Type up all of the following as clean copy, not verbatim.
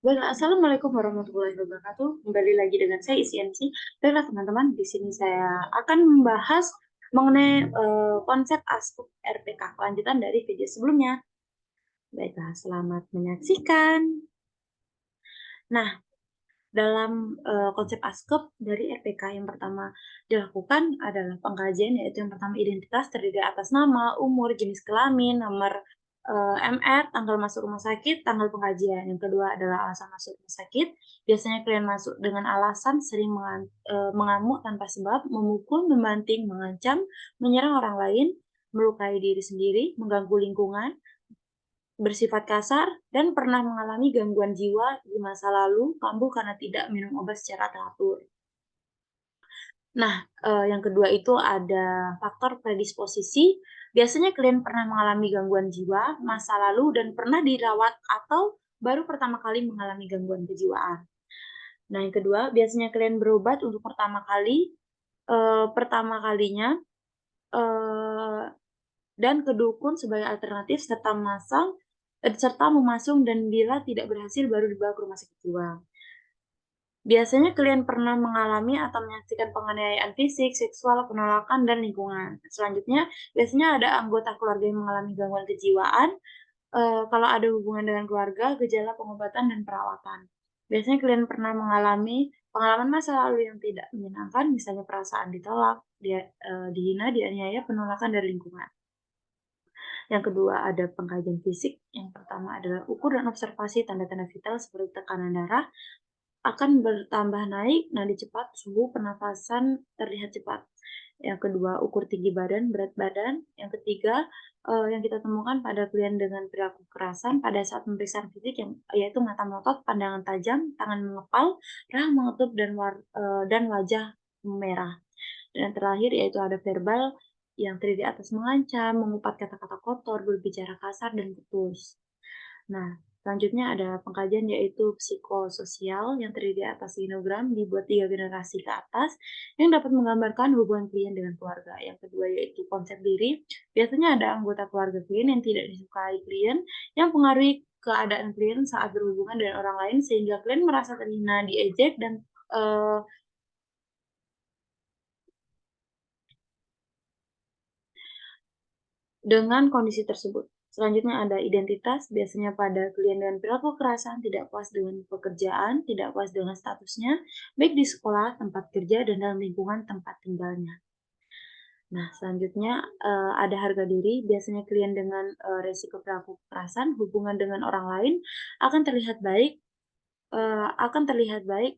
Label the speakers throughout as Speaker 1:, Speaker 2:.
Speaker 1: Baiklah, assalamualaikum warahmatullahi wabarakatuh. Kembali lagi dengan saya Isyansi. Baiklah teman-teman, di sini saya akan membahas mengenai konsep ASKUP RPK, kelanjutan dari video sebelumnya. Baiklah, selamat menyaksikan. Nah, dalam konsep ASKUP dari RPK yang pertama dilakukan adalah pengkajian, yaitu yang pertama identitas terdiri atas nama, umur, jenis kelamin, nomor MR, tanggal masuk rumah sakit, tanggal pengkajian. Yang kedua adalah alasan masuk rumah sakit. Biasanya klien masuk dengan alasan sering mengamuk tanpa sebab, memukul, membanting, mengancam, menyerang orang lain, melukai diri sendiri, mengganggu lingkungan, bersifat kasar, dan pernah mengalami gangguan jiwa di masa lalu, kambuh karena tidak minum obat secara teratur. Nah, yang kedua itu ada faktor predisposisi. Biasanya klien pernah mengalami gangguan jiwa, masa lalu, dan pernah dirawat atau baru pertama kali mengalami gangguan kejiwaan. Nah, yang kedua, biasanya klien berobat untuk pertama kalinya, eee, dan ke dukun sebagai alternatif serta memasung dan bila tidak berhasil baru dibawa ke rumah sakit jiwa. Biasanya klien pernah mengalami atau menyaksikan penganiayaan fisik, seksual, penolakan, dan lingkungan. Selanjutnya, biasanya ada anggota keluarga yang mengalami gangguan kejiwaan, kalau ada hubungan dengan keluarga, gejala pengobatan dan perawatan. Biasanya klien pernah mengalami pengalaman masa lalu yang tidak menyenangkan, misalnya perasaan ditolak, dihina, dianiaya, penolakan dari lingkungan. Yang kedua ada pengkajian fisik, yang pertama adalah ukur dan observasi tanda-tanda vital seperti tekanan darah, akan bertambah naik, nadi cepat, suhu pernafasan terlihat cepat. Yang kedua, ukur tinggi badan, berat badan. Yang ketiga, yang kita temukan pada klien dengan perilaku kekerasan pada saat pemeriksaan fisik yaitu mata melotot, pandangan tajam, tangan mengepal, rahang mengetuk, dan wajah merah. Dan yang terakhir yaitu ada verbal yang terdiri atas mengancam, mengumpat kata-kata kotor, berbicara kasar, dan putus. Nah, selanjutnya ada pengkajian yaitu psikososial yang terdiri atas sinogram dibuat 3 generasi ke atas yang dapat menggambarkan hubungan klien dengan keluarga. Yang kedua yaitu konsep diri. Biasanya ada anggota keluarga klien yang tidak disukai klien yang pengaruhi keadaan klien saat berhubungan dengan orang lain sehingga klien merasa terhina, diejek, dan eh, dengan kondisi tersebut. Selanjutnya ada identitas, biasanya pada klien dengan perilaku kekerasan, tidak puas dengan pekerjaan, tidak puas dengan statusnya, baik di sekolah, tempat kerja, dan dalam lingkungan tempat tinggalnya. Nah, selanjutnya ada harga diri, biasanya klien dengan resiko perilaku kekerasan, hubungan dengan orang lain akan terlihat baik,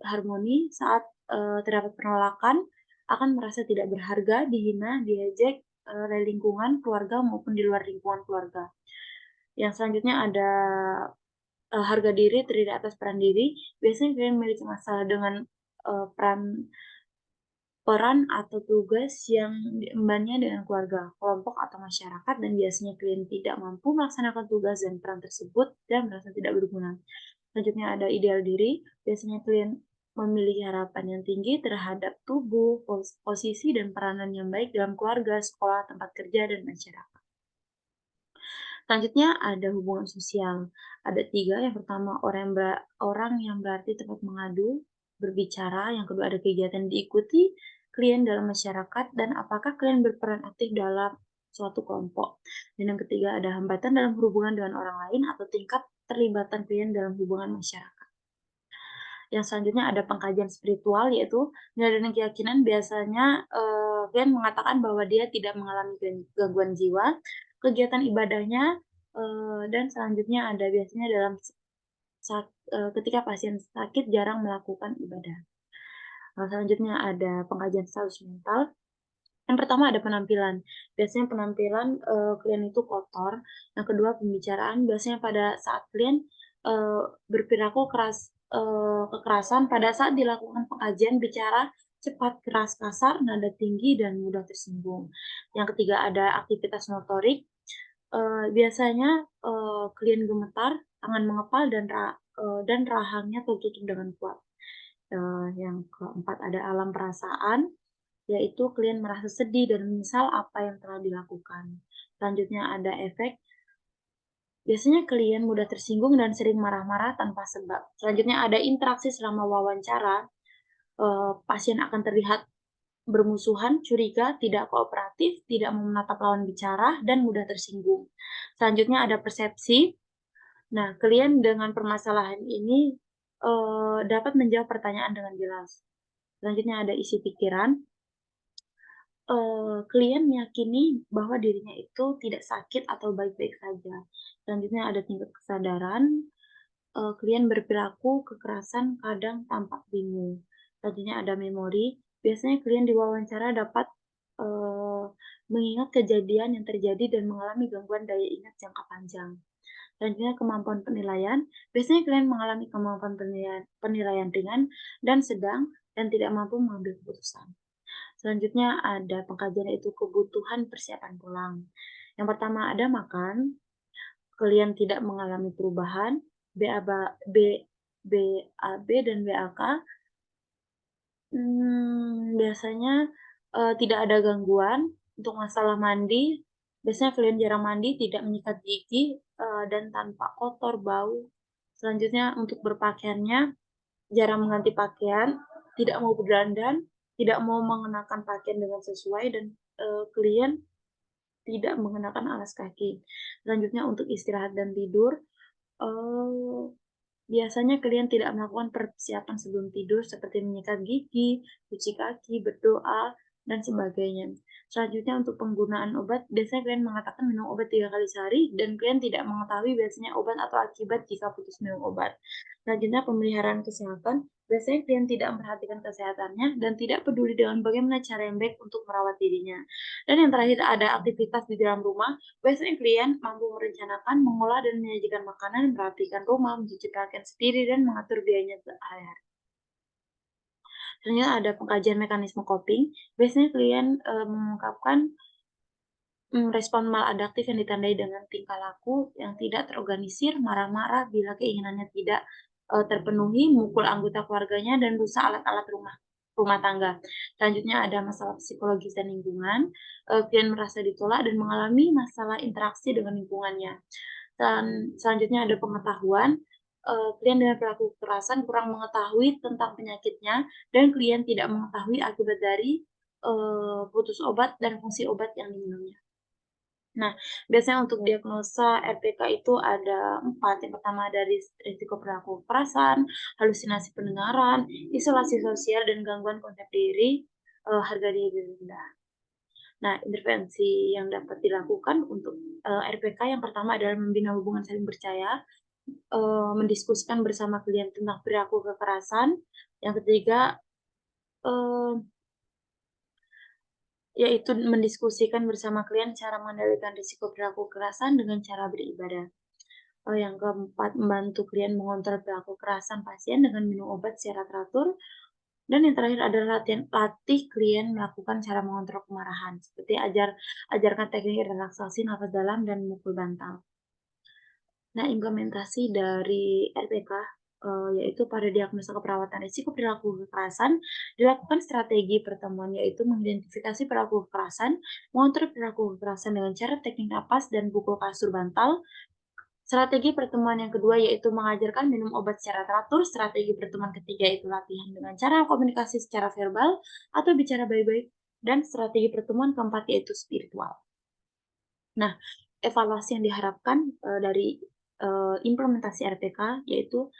Speaker 1: harmoni saat terdapat penolakan, akan merasa tidak berharga, dihina, diejek oleh lingkungan, keluarga, maupun di luar lingkungan keluarga. Yang selanjutnya ada harga diri terdiri atas peran diri. Biasanya klien memiliki masalah dengan peran peran atau tugas yang diembannya dengan keluarga, kelompok, atau masyarakat, dan biasanya klien tidak mampu melaksanakan tugas dan peran tersebut dan merasa tidak berguna. Selanjutnya ada ideal diri. Biasanya klien memiliki harapan yang tinggi terhadap tubuh, posisi, dan peranan yang baik dalam keluarga, sekolah, tempat kerja, dan masyarakat. Selanjutnya ada hubungan sosial. Ada 3, yang pertama orang yang berarti tempat mengadu, berbicara. Yang kedua ada kegiatan diikuti klien dalam masyarakat, dan apakah klien berperan aktif dalam suatu kelompok. Dan yang ketiga ada hambatan dalam hubungan dengan orang lain atau tingkat terlibatan klien dalam hubungan masyarakat. Yang selanjutnya ada pengkajian spiritual, yaitu nilai dan keyakinan. Biasanya klien mengatakan bahwa dia tidak mengalami gangguan jiwa, kegiatan ibadahnya, dan selanjutnya ada biasanya ketika pasien sakit jarang melakukan ibadah. Selanjutnya ada pengkajian status mental. Yang pertama ada penampilan. Biasanya penampilan klien itu kotor. Yang kedua pembicaraan. Biasanya pada saat klien berperilaku kekerasan pada saat dilakukan pengkajian bicara cepat, keras, kasar, nada tinggi, dan mudah tersinggung. Yang ketiga ada aktivitas motorik. Biasanya klien gemetar, tangan mengepal, dan rahangnya tertutup dengan kuat. Yang keempat ada alam perasaan, yaitu klien merasa sedih dan menyesal apa yang telah dilakukan. Selanjutnya ada efek. Biasanya klien mudah tersinggung dan sering marah-marah tanpa sebab. Selanjutnya ada interaksi selama wawancara, pasien akan terlihat bermusuhan, curiga, tidak kooperatif, tidak mau menatap lawan bicara, dan mudah tersinggung. Selanjutnya ada persepsi. Nah, klien dengan permasalahan ini, dapat menjawab pertanyaan dengan jelas. Selanjutnya ada isi pikiran. Klien meyakini bahwa dirinya itu tidak sakit atau baik-baik saja. Selanjutnya ada tingkat kesadaran. Klien berperilaku kekerasan kadang tampak bingung. Selanjutnya ada memori. Biasanya klien diwawancara dapat, eee, mengingat kejadian yang terjadi dan mengalami gangguan daya ingat jangka panjang. Selanjutnya kemampuan penilaian. Biasanya klien mengalami kemampuan penilaian penilaian ringan dan sedang dan tidak mampu mengambil keputusan. Selanjutnya ada pengkajian, yaitu kebutuhan persiapan pulang. Yang pertama ada makan, klien tidak mengalami perubahan, BAB dan BAK, biasanya, tidak ada gangguan. Untuk masalah mandi, biasanya klien jarang mandi, tidak menyikat gigi, dan tanpa kotor, bau. Selanjutnya untuk berpakaiannya, jarang mengganti pakaian, tidak mau berdandan, tidak mau mengenakan pakaian dengan sesuai, dan, klien tidak mengenakan alas kaki. Selanjutnya untuk istirahat dan tidur, eee, biasanya klien tidak melakukan persiapan sebelum tidur seperti menyikat gigi, cuci kaki, berdoa, dan sebagainya. Selanjutnya untuk penggunaan obat, biasanya klien mengatakan minum obat 3 kali sehari dan klien tidak mengetahui biasanya obat atau akibat jika putus minum obat. Selanjutnya pemeliharaan kesehatan, biasanya klien tidak memperhatikan kesehatannya dan tidak peduli dengan bagaimana cara yang baik untuk merawat dirinya. Dan yang terakhir ada aktivitas di dalam rumah, biasanya klien mampu merencanakan, mengolah dan menyajikan makanan, merapikan rumah, mencuci pakaian sendiri, dan mengatur biayanya sehari-hari. Selanjutnya ada pengkajian mekanisme coping. Biasanya klien, mengungkapkan, respon maladaptif yang ditandai dengan tingkah laku yang tidak terorganisir, marah-marah bila keinginannya tidak, terpenuhi, mukul anggota keluarganya, dan rusak alat-alat rumah rumah tangga. Selanjutnya ada masalah psikologis dan lingkungan. Klien merasa ditolak dan mengalami masalah interaksi dengan lingkungannya. Dan selanjutnya ada pengetahuan. Klien dengan perilaku kekerasan kurang mengetahui tentang penyakitnya dan klien tidak mengetahui akibat dari, putus obat dan fungsi obat yang diminumnya. Nah, biasanya untuk diagnosa RPK itu ada 4. Yang pertama dari risiko perilaku kekerasan, halusinasi pendengaran, isolasi sosial, dan gangguan konsep diri, harga diri rendah. Nah, intervensi yang dapat dilakukan untuk, RPK yang pertama adalah membina hubungan saling percaya, mendiskusikan bersama klien tentang perilaku kekerasan. Yang ketiga, eee, yaitu mendiskusikan bersama klien cara mengendalikan risiko perilaku kekerasan dengan cara beribadah. Yang keempat, membantu klien mengontrol perilaku kekerasan pasien dengan minum obat secara teratur. Dan yang terakhir adalah latih klien melakukan cara mengontrol kemarahan, seperti ajarkan teknik relaksasi, nafas dalam, dan memukul bantal. Nah, implementasi dari RPK, yaitu pada diagnosa keperawatan risiko perilaku kekerasan, dilakukan strategi pertemuan, yaitu mengidentifikasi perilaku kekerasan, mengontrol perilaku kekerasan dengan cara teknik napas dan pukul kasur bantal. Strategi pertemuan yang kedua yaitu mengajarkan minum obat secara teratur. Strategi pertemuan ketiga itu latihan dengan cara komunikasi secara verbal atau bicara baik-baik. Dan strategi pertemuan keempat yaitu spiritual. Nah, evaluasi yang diharapkan, dari, implementasi RPK yaitu,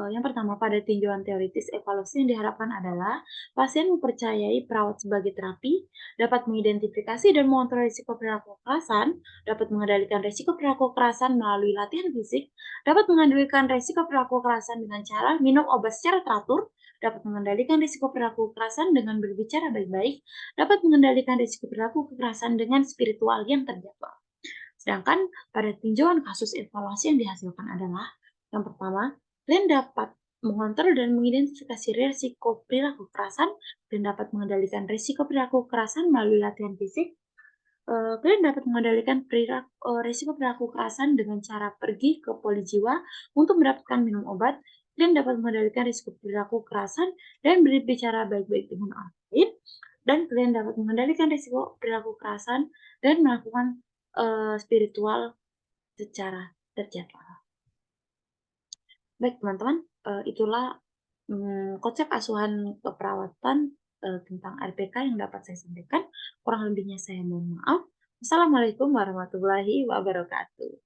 Speaker 1: yang pertama pada tinjauan teoritis, evaluasi yang diharapkan adalah pasien mempercayai perawat sebagai terapi, dapat mengidentifikasi dan mengontrol risiko perilaku kekerasan, dapat mengendalikan risiko perilaku kekerasan melalui latihan fisik, dapat mengendalikan risiko perilaku kekerasan dengan cara minum obat secara teratur, dapat mengendalikan risiko perilaku kekerasan dengan berbicara baik-baik, dapat mengendalikan risiko perilaku kekerasan dengan spiritual yang terjadwal. Sedangkan pada tinjauan kasus evaluasi yang dihasilkan adalah, yang pertama, klien dapat mengontrol dan mengidentifikasi risiko perilaku kekerasan dan dapat mengendalikan risiko perilaku kekerasan melalui latihan fisik. Klien dapat mengendalikan risiko perilaku kekerasan dengan cara pergi ke poli jiwa untuk mendapatkan minum obat. Klien dapat mengendalikan risiko perilaku kekerasan dan berbicara baik-baik dengan orang lain. Dan klien dapat mengendalikan risiko perilaku kekerasan dan melakukan, spiritual secara terjadwal. Baik teman-teman, itulah, konsep asuhan keperawatan, tentang RPK yang dapat saya sampaikan. Kurang lebihnya saya mohon maaf. Wassalamualaikum warahmatullahi wabarakatuh.